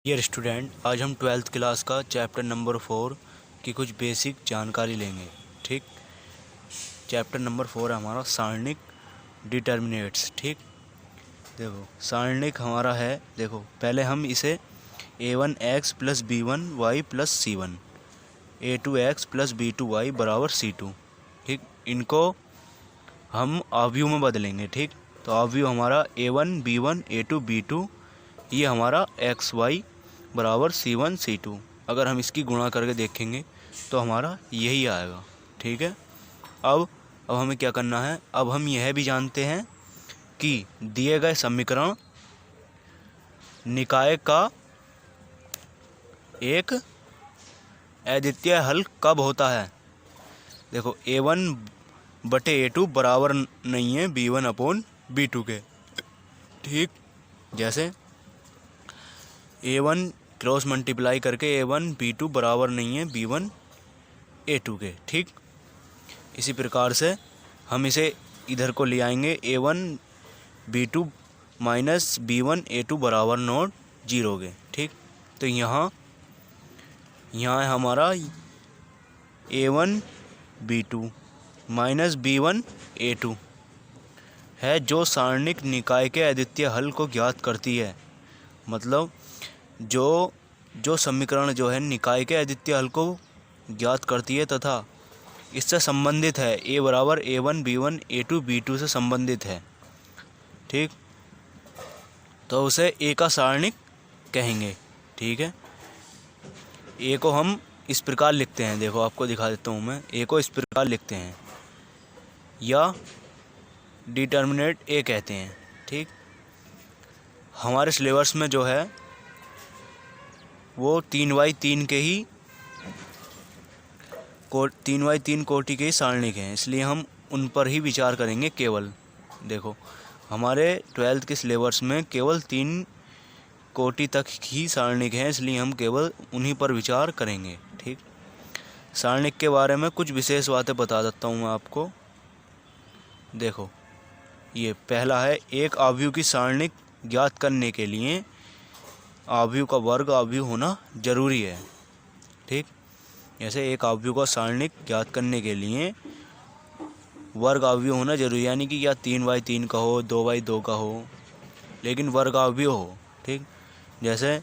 Dear student, आज हम 12th class का चैप्टर नंबर 4 की कुछ बेसिक जानकारी लेंगे। ठीक, चैप्टर नंबर 4 है हमारा सारणिक डिटर्मिनेट्स। ठीक, देखो सारणिक हमारा है, देखो पहले हम इसे a1x plus b1y plus c1, a2x plus b2y बराबर c2। ठीक, इनको हम आव्यूह में बदलेंगे। ठीक, तो आव्यूह हमारा a1 b1 a2 b2, ये हमारा एक्स वाई बराबर c1 c2। अगर हम इसकी गुणा करके देखेंगे तो हमारा यही आएगा। ठीक है, अब हमें क्या करना है, अब हम यह भी जानते हैं कि दिए गए समीकरण निकाय का एक अद्वितीय हल कब होता है। देखो a1 बटे a2 बराबर नहीं है b1 अपॉन b2 के। ठीक, जैसे a1 क्रॉस मल्टीप्लाई करके a1 b2 बराबर नहीं है b1 a2 के। ठीक, इसी प्रकार से हम इसे इधर को ले आएंगे a1 b2 minus b1 a2 बराबर नॉट 0 के। ठीक, तो यहाँ है हमारा a1 b2 minus b1 a2 है जो सारणिक निकाय के अद्वितीय हल को ज्ञात करती है। मतलब जो समीकरण जो है निकाय के अद्वितीय हल को ज्ञात करती है तथा इससे संबंधित है, a बराबर a1 b1 a2 b2 से संबंधित है। ठीक, तो उसे a का सारणिक कहेंगे। ठीक है, a को हम इस प्रकार लिखते हैं, देखो आपको दिखा देता हूँ मैं। a को इस प्रकार लिखते हैं या डिटर्मिनेट a कहते हैं। ठीक, हमारे सिलेबस में जो है वो 3x3 के ही 3x3 कोटि के ही सारणिक हैं, इसलिए हम उन पर ही विचार करेंगे केवल। देखो हमारे 12th के सिलेबस में केवल 3 कोटि तक ही सारणिक हैं, इसलिए हम केवल उन्हीं पर विचार करेंगे। ठीक, सारणिक के बारे में कुछ विशेष बातें बता देता हूँ मैं आपको। देखो ये पहला है, एक आव्यूह की सारणिक ज्ञात करने के लिए आव्यूह का वर्ग आव्यूह होना जरूरी है। ठीक, जैसे एक आव्यूह का सारणिक ज्ञात करने के लिए वर्ग आव्यूह होना जरूरी, यानी कि या 3x3 का हो, 2x2 का हो, लेकिन वर्ग आव्यूह हो। ठीक, जैसे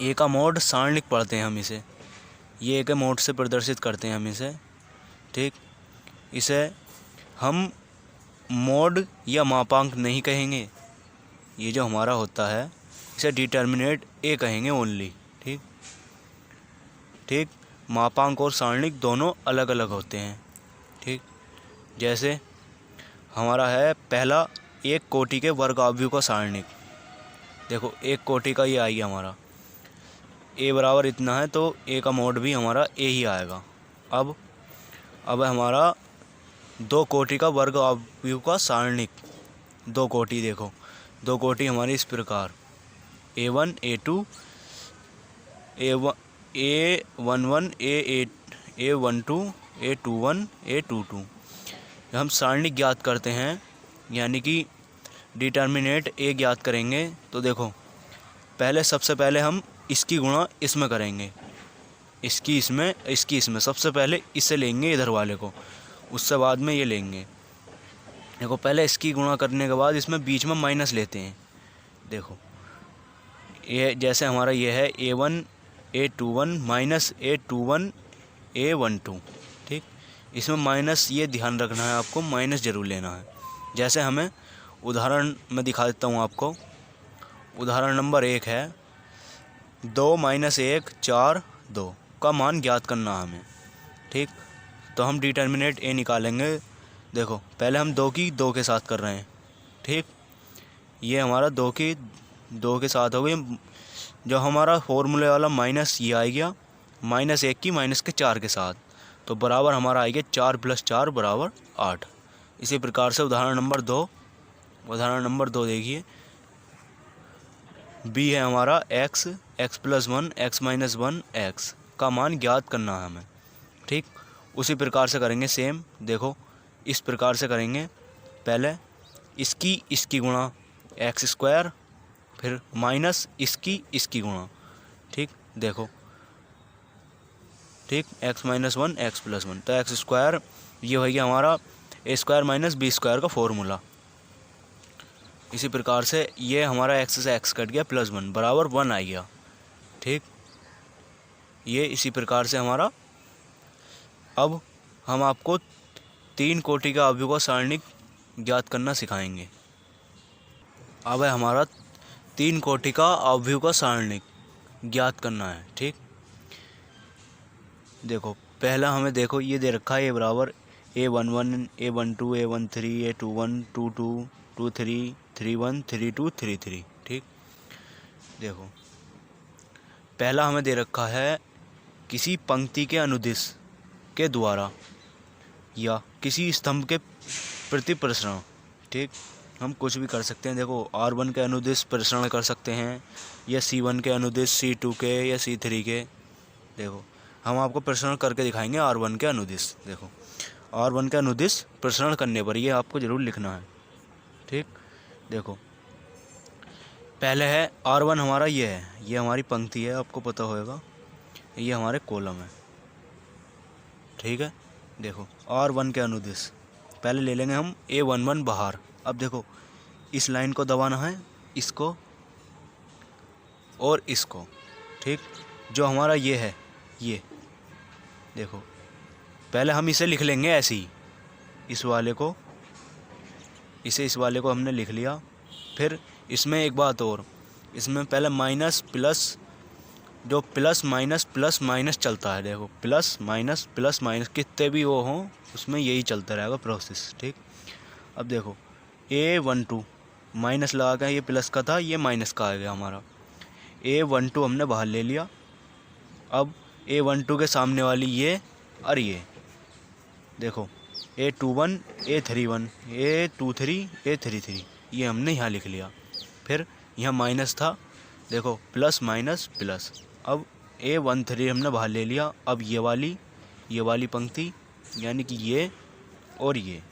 ए का मोड सारणिक पढ़ते हैं हम इसे, ये ए के मोड से प्रदर्शित करते हैं हम इसे। ठीक, इसे हम मोड या मापांक नहीं कहेंगे, ये जो हमारा होता है इसे डिटर्मिनेट ए कहेंगे ओनली। ठीक, ठीक, मापांक और सारणिक दोनों अलग अलग होते हैं। ठीक, जैसे हमारा है पहला, एक कोटि के वर्ग आव्यूह का सारणिक। देखो एक कोटि का ये आई हमारा ए बराबर इतना है, तो ए का मोड भी हमारा ए ही आएगा। अब हमारा 2 कोटि का वर्ग आव्यूह का सारणिक, 2 कोटि। देखो 2 कोटि हमारी इस प्रकार a1 a2 a11 a12 a21 a22। हम सारणिक ज्ञात करते हैं, यानी कि डिटर्मिनेट ए ज्ञात करेंगे, तो देखो सबसे पहले हम इसकी गुणा इसमें करेंगे, इसकी इसमें सबसे पहले इससे लेंगे इधर वाले को, उससे बाद में ये लेंगे। देखो पहले इसकी गुणा करने के बाद इसमें बीच में माइनस लेते हैं। देखो ये जैसे हमारा ये है a1 a21 minus a21 a12। ठीक, इसमें माइनस, ये ध्यान रखना है आपको, माइनस ज़रूर लेना है। जैसे हमें उदाहरण में दिखा देता हूँ आपको। उदाहरण नंबर 1 है 2 माइनस 1 4 2 का मान ज्ञात करना हमें। ठीक, तो हम डिटर्मिनेट ए निकालेंगे। देखो पहले हम 2 की 2 के साथ कर रहे हैं। ठीक, ये हमारा 2 की 2 के साथ हो गई, जो हमारा फॉर्मूले वाला माइनस ये आ गया, माइनस 1 की माइनस के 4 के साथ, तो बराबर हमारा आएगा 4 + 4 बराबर 8। इसी प्रकार से उदाहरण नंबर 2 देखिए, बी है हमारा x + 1 x - 1 x का मान ज्ञात करना है हमें। ठीक, उसी प्रकार से करेंगे सेम। देखो इस प्रकार से करेंगे, पहले इसकी गुणा x², फिर माइनस इसकी गुणा, ठीक। देखो, ठीक, x minus one x plus one, तो एक्स स्क्वायर ये हो गया हमारा ए स्क्वायर माइनस बी स्क्वायर का फॉर्मूला। इसी प्रकार से ये हमारा एक्स से एक्स कट गया प्लस वन बराबर वन आ गया, ठीक। ये इसी प्रकार से हमारा, अब हम आपको 3 कोटि का अवयव सारणिक ज्ञात करना सिखाएंगे। अब है हमारा 3 कोटि का अवयव का सारणिक ज्ञात करना है, ठीक। देखो, पहला हमें देखो ये दे रखा है, ए बराबर A11 A12 A13 A21 22 23 31 32 33, ठीक। देखो, पहला हमें दे रखा है किसी पंक्ति के अनुदिश के द्वारा या किसी स्तंभ के प्रति प्रसरण, ठीक। हम कुछ भी कर सकते हैं। देखो, R1 के अनुदिश प्रसरण कर सकते हैं, या C1 के अनुदिश, C2 के या C3 के। देखो, हम आपको प्रसरण करके दिखाएंगे R1 के अनुदिश। देखो, R1 के अनुदिश प्रसरण करने पर ये आपको ज़रूर लिखना है, ठीक। देखो, पहले है R1 हमारा ये है, ये हमारी पंक्ति है, आपको पता होगा, ये हमारे कॉलम है, ठीक है। देखो, R1 के अनुदिश पहले ले लेंगे हम A11 बाहर। अब देखो, इस लाइन को दबाना है, इसको और इसको, ठीक। जो हमारा ये है, ये देखो, पहले हम इसे लिख लेंगे ऐसे ही, इस वाले को हमने लिख लिया। फिर इसमें एक बात और, इसमें पहले माइनस प्लस, जो प्लस माइनस चलता है। देखो, प्लस माइनस कितने भी वो हों, उसमें यही चलता रहेगा प्रोसेस, ठीक। अब देखो, A12 माइनस लगा के, ये प्लस का था, ये माइनस का आ गया हमारा। A12 हमने बाहर ले लिया। अब A12 के सामने वाली ये और ये, देखो, A21 A31 A23 A33, ये हमने यहाँ लिख लिया। फिर यहाँ माइनस था, देखो, प्लस माइनस प्लस। अब A13 हमने बाहर ले लिया। अब ये वाली पंक्ति, यानी कि ये और ये,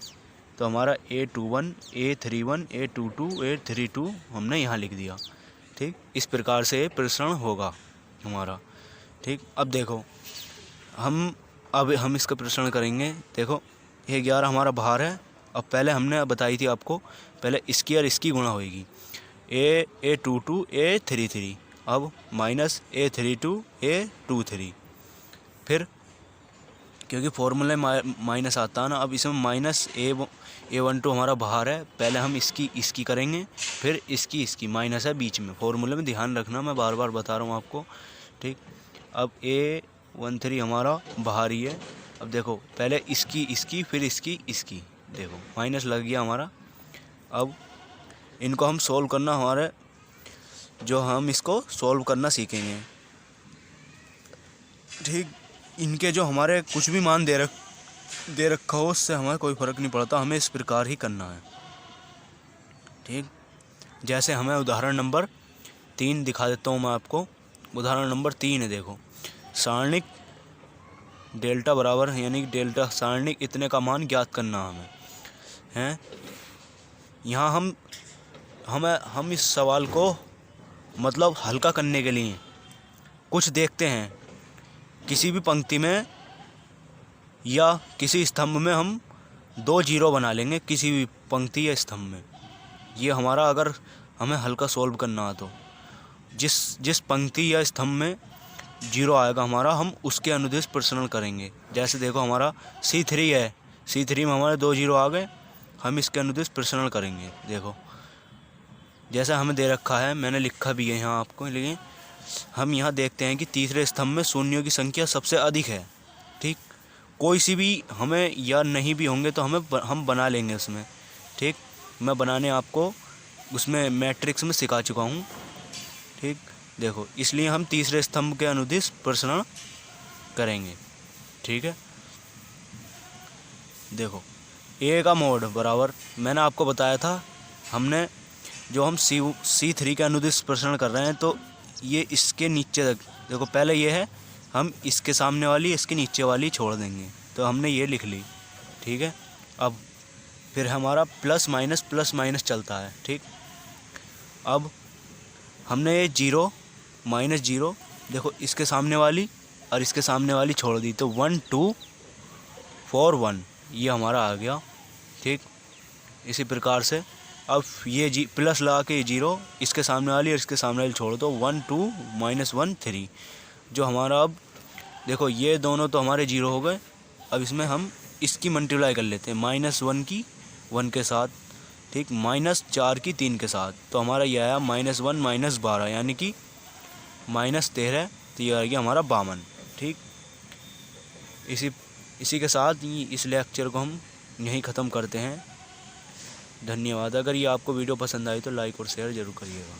तो हमारा A21 A31 A22 A32 हमने यहाँ लिख दिया, ठीक। इस प्रकार से प्रसरण होगा हमारा, ठीक। अब देखो, हम इसका प्रसरण करेंगे। देखो, ये 11 हमारा बाहर है। अब पहले हमने बताई थी आपको, पहले इसकी और इसकी गुणा होएगी, A22 A33, अब माइनस A32 A23। फिर क्योंकि फॉर्मूले माइनस आता है ना, अब इसमें माइनस A12 हमारा बाहर है, पहले हम इसकी करेंगे, फिर इसकी माइनस है बीच में। फॉर्मूले में ध्यान रखना, मैं बार बार बता रहा हूँ आपको, ठीक। अब A13 हमारा बाहर ही है। अब देखो, पहले इसकी फिर इसकी, देखो, माइनस लग गया हमारा। अब इनको हम सोल्व करना, हमारे जो हम इसको सोल्व करना सीखेंगे, ठीक। इनके जो हमारे कुछ भी मान दे रखा हो, उससे हमें कोई फ़र्क नहीं पड़ता, हमें इस प्रकार ही करना है, ठीक। जैसे हमें उदाहरण नंबर 3 दिखा देता हूँ मैं आपको। उदाहरण नंबर 3 है, देखो, सारणिक डेल्टा बराबर, यानी डेल्टा सारणिक इतने का मान ज्ञात करना हमें है। यहाँ हम इस सवाल को मतलब हल्का करने के लिए कुछ देखते हैं। किसी भी पंक्ति में या किसी स्तंभ में हम 2 जीरो बना लेंगे, किसी भी पंक्ति या स्तंभ में। ये हमारा, अगर हमें हल्का सोल्व करना है तो जिस पंक्ति या स्तंभ में जीरो आएगा हमारा, हम उसके अनुदिश प्रसरण करेंगे। जैसे देखो, हमारा C3 है, C3 में हमारे 2 जीरो आ गए, हम इसके अनुदिश प्रसरण करेंगे। देखो, जैसा हमें दे रखा है, मैंने लिखा भी है यहाँ आपको, लेकिन हम यहाँ देखते हैं कि तीसरे स्तंभ में शून्यों की संख्या सबसे अधिक है, ठीक। कोई सी भी हमें या नहीं भी होंगे तो हम बना लेंगे उसमें, ठीक। मैं बनाने आपको उसमें मैट्रिक्स में सिखा चुका हूँ, ठीक। देखो, इसलिए हम तीसरे स्तंभ के अनुदिश प्रसरण करेंगे, ठीक है। देखो, A का मोड बराबर, मैंने आपको बताया था, हमने जो हम C3 के अनुदिश प्रसरण कर रहे हैं, तो ये इसके नीचे तक, देखो, पहले ये है, हम इसके सामने वाली इसके नीचे वाली छोड़ देंगे, तो हमने ये लिख ली, ठीक है। अब फिर हमारा प्लस माइनस चलता है, ठीक। अब हमने ये 0 -0 देखो इसके सामने वाली और इसके सामने वाली छोड़ दी, तो 1 2 4 1 ये हमारा आ गया। ठीक, इसी प्रकार से अब ये प्लस लगा के 0 इसके सामने वाली और इसके सामने वाली छोड़ दो, 1 2 -1 3 जो हमारा। अब देखो ये दोनों तो हमारे 0 हो गए। अब इसमें हम इसकी मल्टीप्लाई कर लेते हैं, -1 की 1 के साथ, ठीक, -4 की 3 के साथ, तो हमारा ये आया -1 -12 यानी कि -13, तो ये आ गया हमारा 52। ठीक, इसी के साथ इस लेक्चर को हम यहीं ख़त्म करते हैं। धन्यवाद। अगर ये आपको वीडियो पसंद आई तो लाइक और शेयर ज़रूर करिएगा।